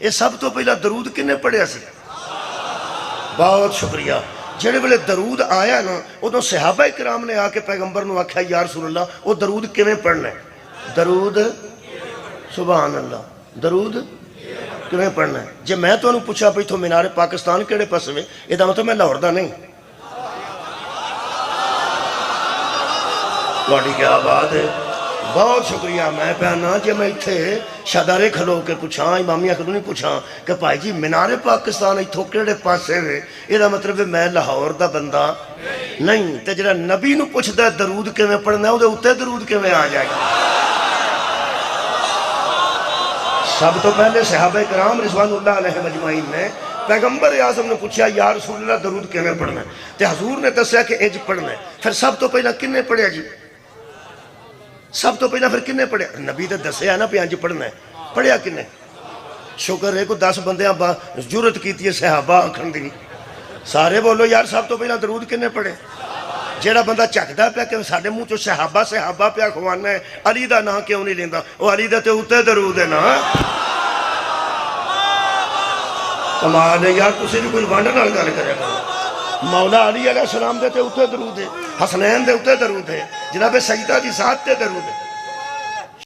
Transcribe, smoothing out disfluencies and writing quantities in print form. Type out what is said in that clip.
ये सब तो पहला दरूद किन्ने पढ़िया सी? बहुत शुक्रिया। जेड़े वेले दरूद आया ना उदों सहाबा इकराम ने आके पैगंबर नूं आख्या या रसूल अल्लाह वो दरूद किवें पढ़ना है? दरूद सुभान अल्लाह, दरूद किवें पढ़ना है? जे मैं तुहानूं पुछा भी इत्थों मीनारे पाकिस्तान किहड़े पासे वे, इहदा मतलब मैं लाहौर दा नहीं। तुहाडी क्या बात है, बहुत शुक्रिया। मैं कहना जे मैं इत्थे शादारे खलो के पुछा, इमामिया खलो नहीं पुछा कि भाई जी मीनारे पाकिस्तान इत्थों किहड़े पासे वे, इहदा मतलब है मैं लाहौर दा बंदा नहीं। ते जिहड़ा नबी नूं पुछदा दरूद किवें पढ़ना उहदे उत्ते दरूद किवें आ जाएगा? सब तो पहले सहाबा कराम रिज़वानुल्लाह अलैहिम अजमाइन ने पैगंबर आज़म ने पूछा या रसूल अल्लाह दरूद किवें पढ़ना है, ते हजूर ने दस्या कि इंज पढ़ना है। फिर सब तो पहला किन्ने पढ़िया जी? सब तो पहला फिर किन्ने पढ़िया? नबी तो दस्या ना भी इंज पढ़ना है, पढ़िया किन्ने? शुक्र है कोई 10 बंदियां जुरत की सहाबा आखण दी। सारे बोलो यार सब तो पहला दरूद किन्ने पढ़े? जेड़ा बंदा झकदा पिया कि साडे मुंह चो सहाबा सहाबा पिया खवाना है, अली दा नाम क्यों नहीं लेंदा? वो अली दा ते उत्ते दरूद है ना। कमाल है यार, तुसीं भी कोई वंड नाल गल करिया करो। मौला अली अलैहिस्सलाम दे ते उत्ते दरूद है, हसनैन दे उत्ते दरूद है, जनाबे सईदा दी ज़ात ते दरूद है।